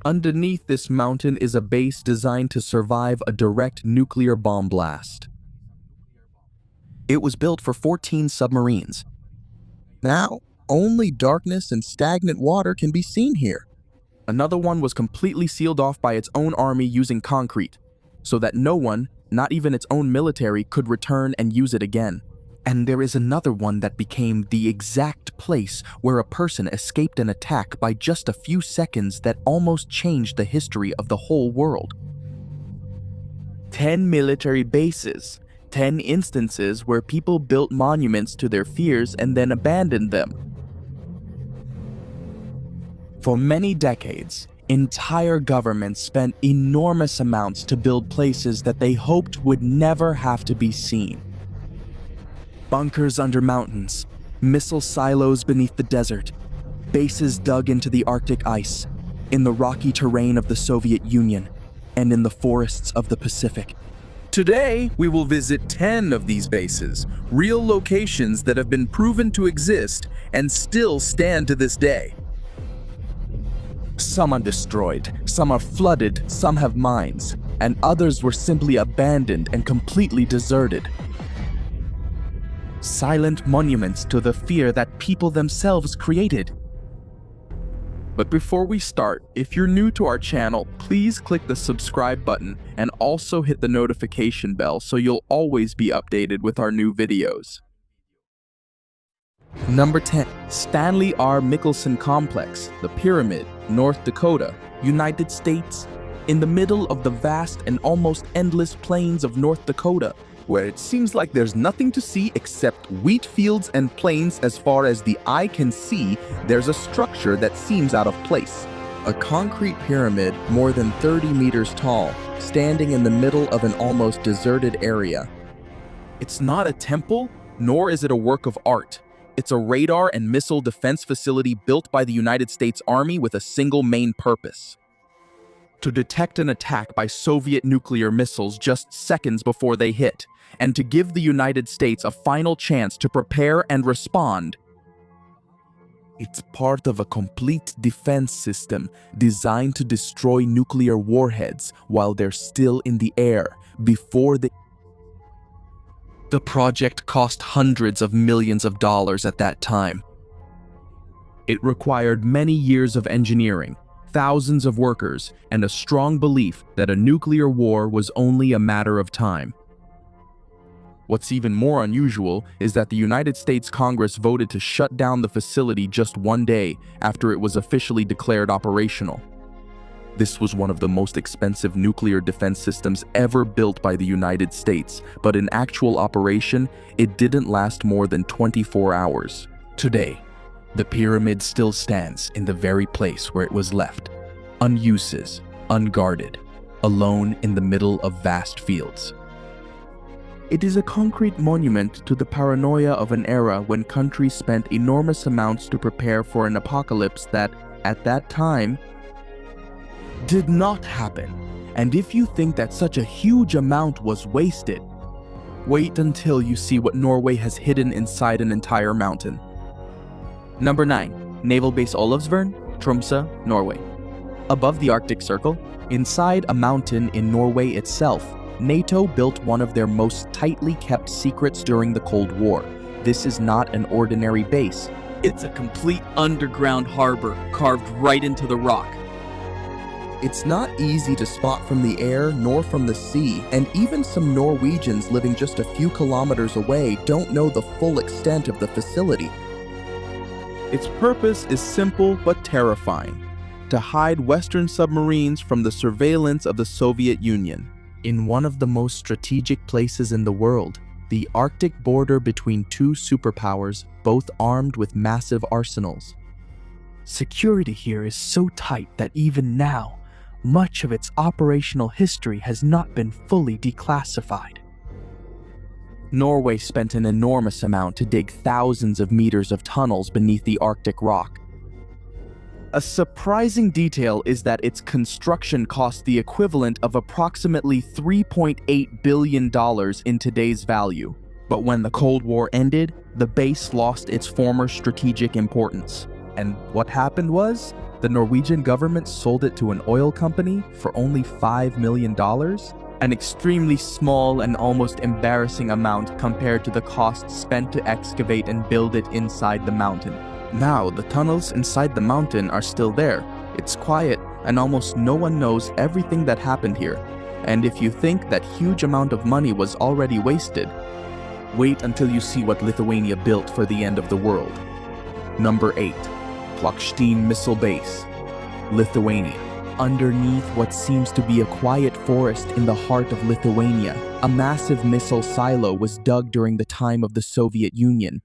Underneath this mountain is a base designed to survive a direct nuclear bomb blast. It was built for 14 submarines. Now, only darkness and stagnant water can be seen here. Another one was completely sealed off by its own army using concrete, so that no one, not even its own military, could return and use it again. And there is another one that became the exact place where a person escaped an attack by just a few seconds that almost changed the history of the whole world. 10 military bases, 10 instances where people built monuments to their fears and then abandoned them. For many decades, entire governments spent enormous amounts to build places that they hoped would never have to be seen. Bunkers under mountains, missile silos beneath the desert, bases dug into the Arctic ice, in the rocky terrain of the Soviet Union, and in the forests of the Pacific. Today, we will visit 10 of these bases, real locations that have been proven to exist and still stand to this day. Some are destroyed, some are flooded, some have mines, and others were simply abandoned and completely deserted. Silent monuments to the fear that people themselves created. But before we start, if you're new to our channel, please click the subscribe button and also hit the notification bell so you'll always be updated with our new videos. Number 10. Stanley R. Mickelson Complex, the Pyramid, North Dakota, United States, in the middle of the vast and almost endless plains of North Dakota, where it seems like there's nothing to see except wheat fields and plains. As far as the eye can see, there's a structure that seems out of place. A concrete pyramid more than 30 meters tall, standing in the middle of an almost deserted area. It's not a temple, nor is it a work of art. It's a radar and missile defense facility built by the United States Army with a single main purpose: to detect an attack by Soviet nuclear missiles just seconds before they hit, and to give the United States a final chance to prepare and respond. It's part of a complete defense system designed to destroy nuclear warheads while they're still in the air before they... The project cost hundreds of millions of dollars at that time. It required many years of engineering, thousands of workers, and a strong belief that a nuclear war was only a matter of time. What's even more unusual is that the United States Congress voted to shut down the facility just one day after it was officially declared operational. This was one of the most expensive nuclear defense systems ever built by the United States, but in actual operation, it didn't last more than 24 hours. Today, the pyramid still stands in the very place where it was left, unused, unguarded, alone in the middle of vast fields. It is a concrete monument to the paranoia of an era when countries spent enormous amounts to prepare for an apocalypse that, at that time, did not happen. And if you think that such a huge amount was wasted, wait until you see what Norway has hidden inside an entire mountain. Number 9. Naval Base Olavsvern, Tromsø, Norway. Above the Arctic Circle, inside a mountain in Norway itself, NATO built one of their most tightly kept secrets during the Cold War. This is not an ordinary base. It's a complete underground harbor carved right into the rock. It's not easy to spot from the air nor from the sea, and even some Norwegians living just a few kilometers away don't know the full extent of the facility. Its purpose is simple but terrifying: to hide Western submarines from the surveillance of the Soviet Union. In one of the most strategic places in the world, the Arctic border between two superpowers, both armed with massive arsenals. Security here is so tight that even now, much of its operational history has not been fully declassified. Norway spent an enormous amount to dig thousands of meters of tunnels beneath the Arctic rock. A surprising detail is that its construction cost the equivalent of approximately $3.8 billion in today's value. But when the Cold War ended, the base lost its former strategic importance. And what happened was, the Norwegian government sold it to an oil company for only $5 million, an extremely small and almost embarrassing amount compared to the costs spent to excavate and build it inside the mountain. Now, the tunnels inside the mountain are still there. It's quiet, and almost no one knows everything that happened here. And if you think that huge amount of money was already wasted, wait until you see what Lithuania built for the end of the world. Number 8. Plokštine Missile Base, Lithuania. Underneath what seems to be a quiet forest in the heart of Lithuania, a massive missile silo was dug during the time of the Soviet Union.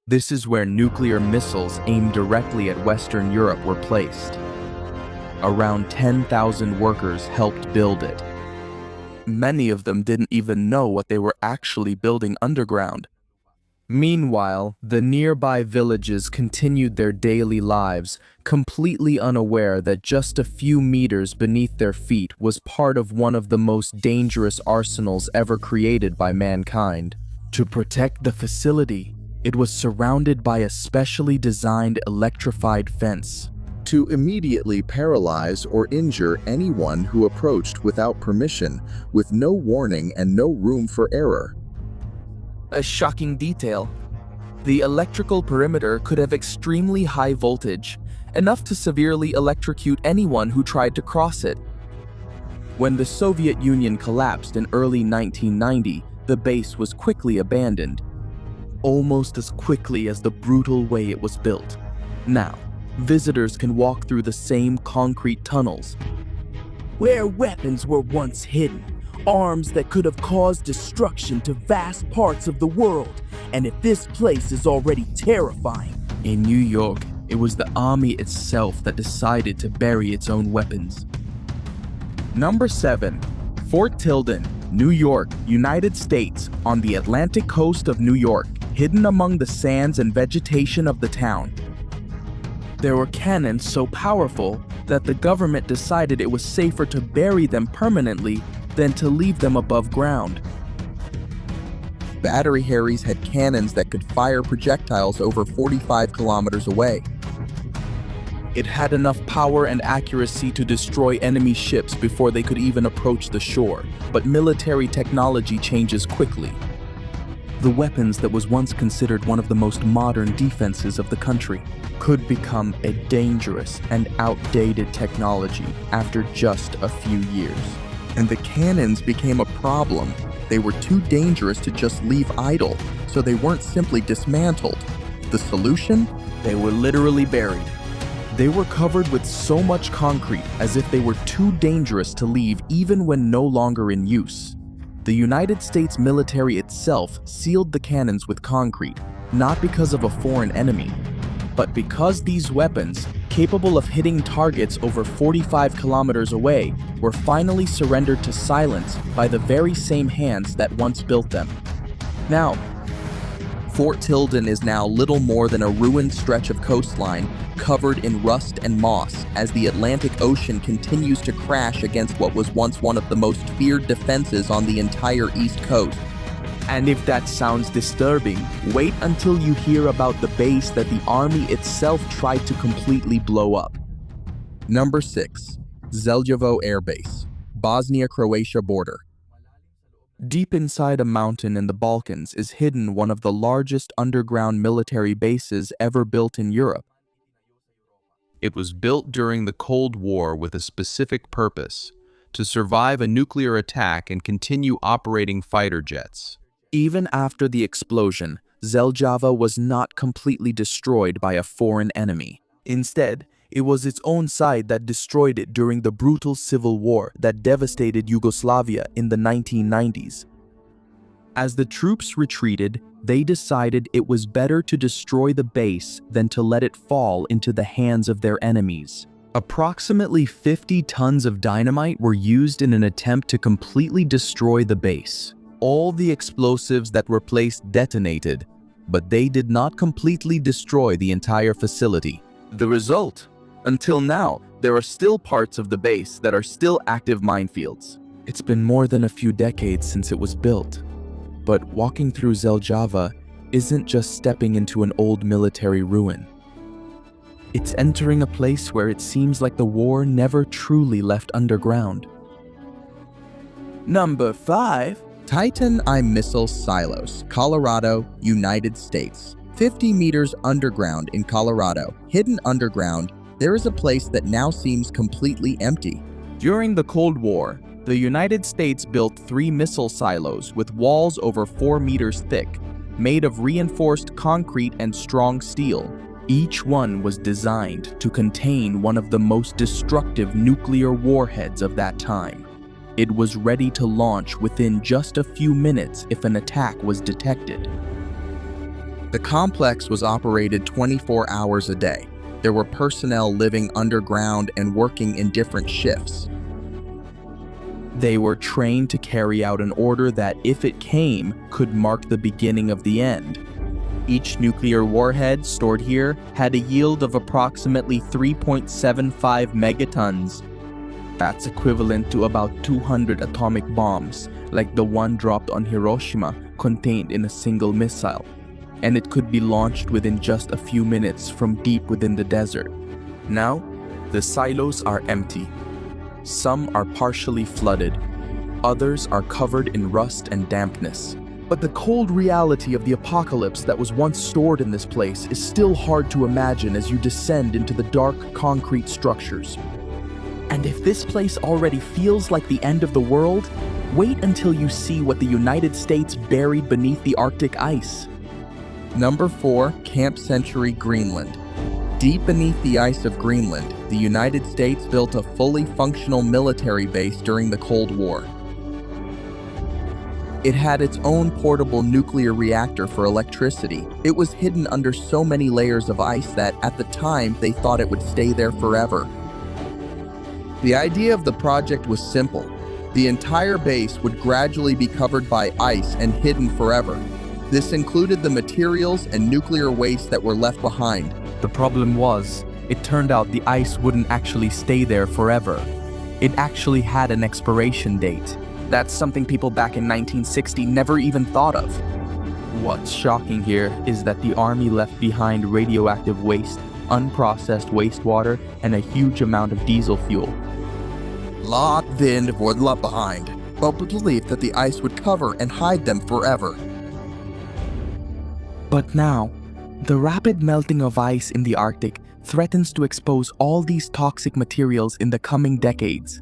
This is where nuclear missiles aimed directly at Western Europe were placed. Around 10,000 workers helped build it. Many of them didn't even know what they were actually building underground. Meanwhile, the nearby villages continued their daily lives, completely unaware that just a few meters beneath their feet was part of one of the most dangerous arsenals ever created by mankind. To protect the facility, it was surrounded by a specially designed electrified fence to immediately paralyze or injure anyone who approached without permission, with no warning and no room for error. A shocking detail. The electrical perimeter could have extremely high voltage, enough to severely electrocute anyone who tried to cross it. When the Soviet Union collapsed in early 1990, the base was quickly abandoned, almost as quickly as the brutal way it was built. Now, visitors can walk through the same concrete tunnels, where weapons were once hidden, arms that could have caused destruction to vast parts of the world. And if this place is already terrifying, in New York, it was the army itself that decided to bury its own weapons. Number 7. Fort Tilden, New York, United States, on the Atlantic coast of New York, hidden among the sands and vegetation of the town. There were cannons so powerful that the government decided it was safer to bury them permanently than to leave them above ground. Battery Harries had cannons that could fire projectiles over 45 kilometers away. It had enough power and accuracy to destroy enemy ships before they could even approach the shore, but military technology changes quickly. The weapons that was once considered one of the most modern defenses of the country could become a dangerous and outdated technology after just a few years. And the cannons became a problem. They were too dangerous to just leave idle, so they weren't simply dismantled. The solution? They were literally buried. They were covered with so much concrete as if they were too dangerous to leave even when no longer in use. The United States military itself sealed the cannons with concrete, not because of a foreign enemy, but because these weapons, capable of hitting targets over 45 kilometers away, were finally surrendered to silence by the very same hands that once built them. Now, Fort Tilden is now little more than a ruined stretch of coastline covered in rust and moss as the Atlantic Ocean continues to crash against what was once one of the most feared defenses on the entire East Coast. And if that sounds disturbing, wait until you hear about the base that the army itself tried to completely blow up. Number 6. Željava Air Base, Bosnia-Croatia border. Deep inside a mountain in the Balkans is hidden one of the largest underground military bases ever built in Europe. It was built during the Cold War with a specific purpose: to survive a nuclear attack and continue operating fighter jets. Even after the explosion, Željava was not completely destroyed by a foreign enemy. Instead, it was its own side that destroyed it during the brutal civil war that devastated Yugoslavia in the 1990s. As the troops retreated, they decided it was better to destroy the base than to let it fall into the hands of their enemies. Approximately 50 tons of dynamite were used in an attempt to completely destroy the base. All the explosives that were placed detonated, but they did not completely destroy the entire facility. The result? Until now, there are still parts of the base that are still active minefields. It's been more than a few decades since it was built, but walking through Željava isn't just stepping into an old military ruin. It's entering a place where it seems like the war never truly left underground. Number 5. Titan I Missile Silos, Colorado, United States. 50 meters underground in Colorado, hidden underground, there is a place that now seems completely empty. During the Cold War, the United States built 3 missile silos with walls over 4 meters thick, made of reinforced concrete and strong steel. Each one was designed to contain one of the most destructive nuclear warheads of that time. It was ready to launch within just a few minutes if an attack was detected. The complex was operated 24 hours a day. There were personnel living underground and working in different shifts. They were trained to carry out an order that, if it came, could mark the beginning of the end. Each nuclear warhead stored here had a yield of approximately 3.75 megatons. That's equivalent to about 200 atomic bombs, like the one dropped on Hiroshima, contained in a single missile. And it could be launched within just a few minutes from deep within the desert. Now, the silos are empty. Some are partially flooded. Others are covered in rust and dampness. But the cold reality of the apocalypse that was once stored in this place is still hard to imagine as you descend into the dark concrete structures. And if this place already feels like the end of the world, wait until you see what the United States buried beneath the Arctic ice. Number 4, Camp Century, Greenland. Deep beneath the ice of Greenland, the United States built a fully functional military base during the Cold War. It had its own portable nuclear reactor for electricity. It was hidden under so many layers of ice that, at the time, they thought it would stay there forever. The idea of the project was simple. The entire base would gradually be covered by ice and hidden forever. This included the materials and nuclear waste that were left behind. The problem was, it turned out the ice wouldn't actually stay there forever. It actually had an expiration date. That's something people back in 1960 never even thought of. What's shocking here is that the army left behind radioactive waste, unprocessed wastewater, and a huge amount of diesel fuel. Lot then were left behind, but believed that the ice would cover and hide them forever. But now, the rapid melting of ice in the Arctic threatens to expose all these toxic materials in the coming decades.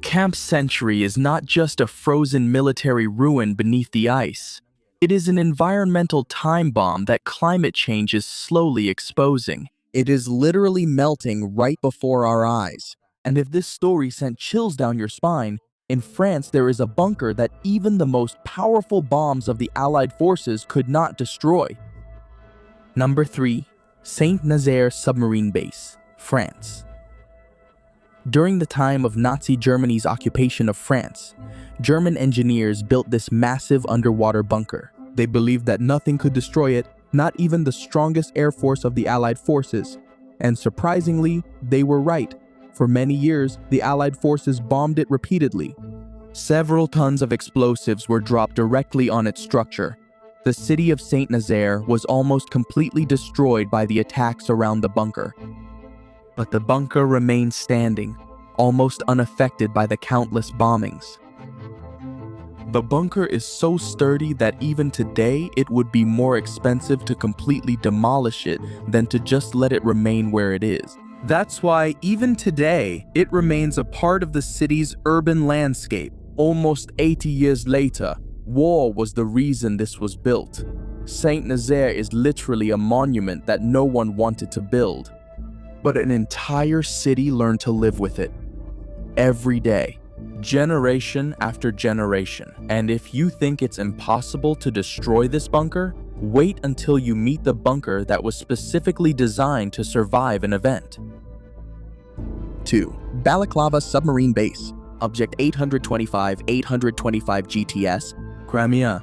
Camp Century is not just a frozen military ruin beneath the ice. It is an environmental time bomb that climate change is slowly exposing. It is literally melting right before our eyes. And if this story sent chills down your spine, in France there is a bunker that even the most powerful bombs of the Allied forces could not destroy. Number 3. Saint Nazaire Submarine Base, France. During the time of Nazi Germany's occupation of France, German engineers built this massive underwater bunker. They believed that nothing could destroy it, not even the strongest air force of the Allied forces. And surprisingly, they were right. For many years, the Allied forces bombed it repeatedly. Several tons of explosives were dropped directly on its structure. The city of Saint Nazaire was almost completely destroyed by the attacks around the bunker. But the bunker remained standing, almost unaffected by the countless bombings. The bunker is so sturdy that even today it would be more expensive to completely demolish it than to just let it remain where it is. That's why even today it remains a part of the city's urban landscape. Almost 80 years later, war was the reason this was built. Saint Nazaire is literally a monument that no one wanted to build. But an entire city learned to live with it. Every day, generation after generation. And if you think it's impossible to destroy this bunker, wait until you meet the bunker that was specifically designed to survive an event. 2. Balaklava Submarine Base. Object 825 GTS, Crimea.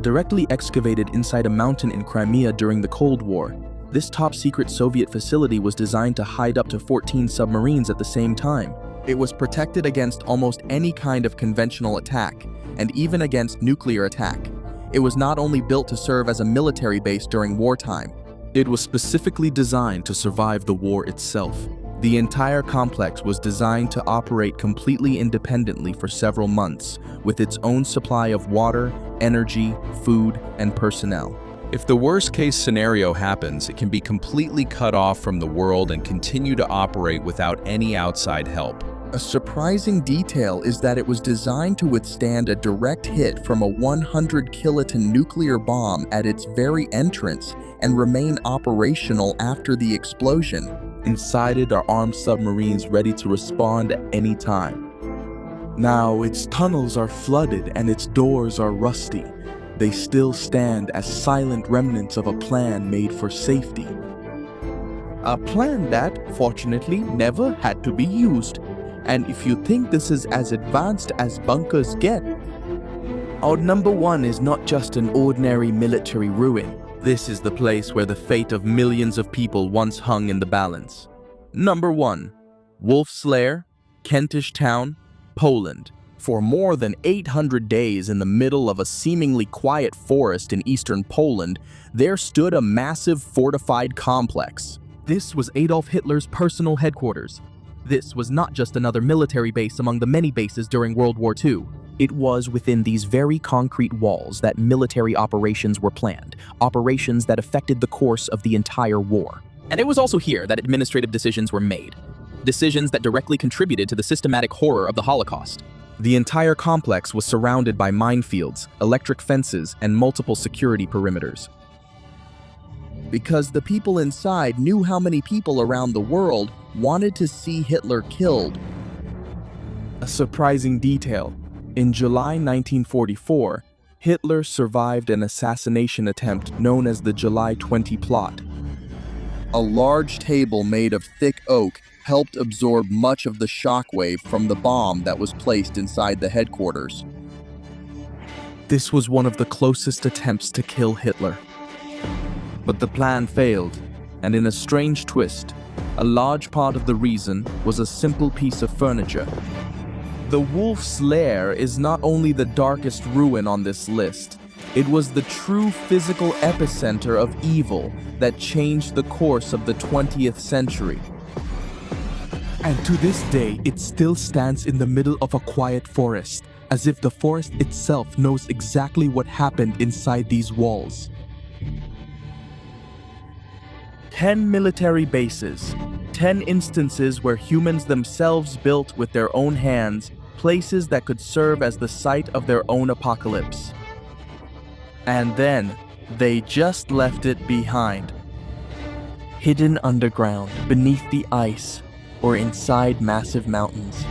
Directly excavated inside a mountain in Crimea during the Cold War, this top-secret Soviet facility was designed to hide up to 14 submarines at the same time. It was protected against almost any kind of conventional attack, and even against nuclear attack. It was not only built to serve as a military base during wartime, It was specifically designed to survive the war itself. The entire complex was designed to operate completely independently for several months, with its own supply of water, energy, food, and personnel. If the worst-case scenario happens, it can be completely cut off from the world and continue to operate without any outside help. A surprising detail is that it was designed to withstand a direct hit from a 100-kiloton nuclear bomb at its very entrance and remain operational after the explosion. Inside it are armed submarines ready to respond at any time. Now, its tunnels are flooded and its doors are rusty. They still stand as silent remnants of a plan made for safety. A plan that, fortunately, never had to be used. And if you think this is as advanced as bunkers get, our number one is not just an ordinary military ruin. This is the place where the fate of millions of people once hung in the balance. Number 1. Wolf's Lair, Kentish Town, Poland. For more than 800 days in the middle of a seemingly quiet forest in eastern Poland, there stood a massive fortified complex. This was Adolf Hitler's personal headquarters. This was not just another military base among the many bases during World War II. It was within these very concrete walls that military operations were planned, operations that affected the course of the entire war. And it was also here that administrative decisions were made, decisions that directly contributed to the systematic horror of the Holocaust. The entire complex was surrounded by minefields, electric fences, and multiple security perimeters. Because the people inside knew how many people around the world wanted to see Hitler killed. A surprising detail. In July 1944, Hitler survived an assassination attempt known as the July 20 plot. A large table made of thick oak helped absorb much of the shockwave from the bomb that was placed inside the headquarters. This was one of the closest attempts to kill Hitler. But the plan failed, and in a strange twist, a large part of the reason was a simple piece of furniture. The Wolf's Lair is not only the darkest ruin on this list, it was the true physical epicenter of evil that changed the course of the 20th century. And to this day, it still stands in the middle of a quiet forest, as if the forest itself knows exactly what happened inside these walls. 10 military bases, 10 instances where humans themselves built with their own hands places that could serve as the site of their own apocalypse. And then, they just left it behind. Hidden underground, beneath the ice, or inside massive mountains.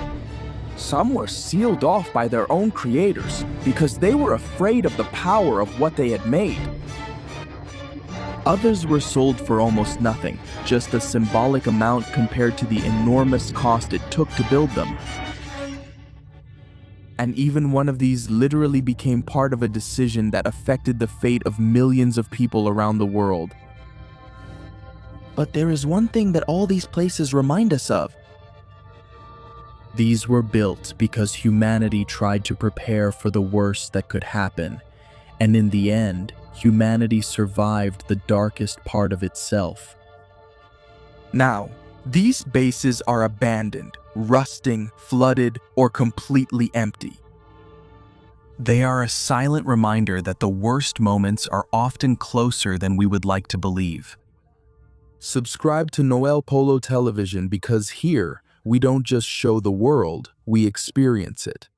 Some were sealed off by their own creators because they were afraid of the power of what they had made. Others were sold for almost nothing, just a symbolic amount compared to the enormous cost it took to build them. And even one of these literally became part of a decision that affected the fate of millions of people around the world. But there is one thing that all these places remind us of. These were built because humanity tried to prepare for the worst that could happen, and in the end, humanity survived the darkest part of itself. Now, these bases are abandoned, rusting, flooded, or completely empty. They are a silent reminder that the worst moments are often closer than we would like to believe. Subscribe to Noel Polo Television because here, we don't just show the world, we experience it.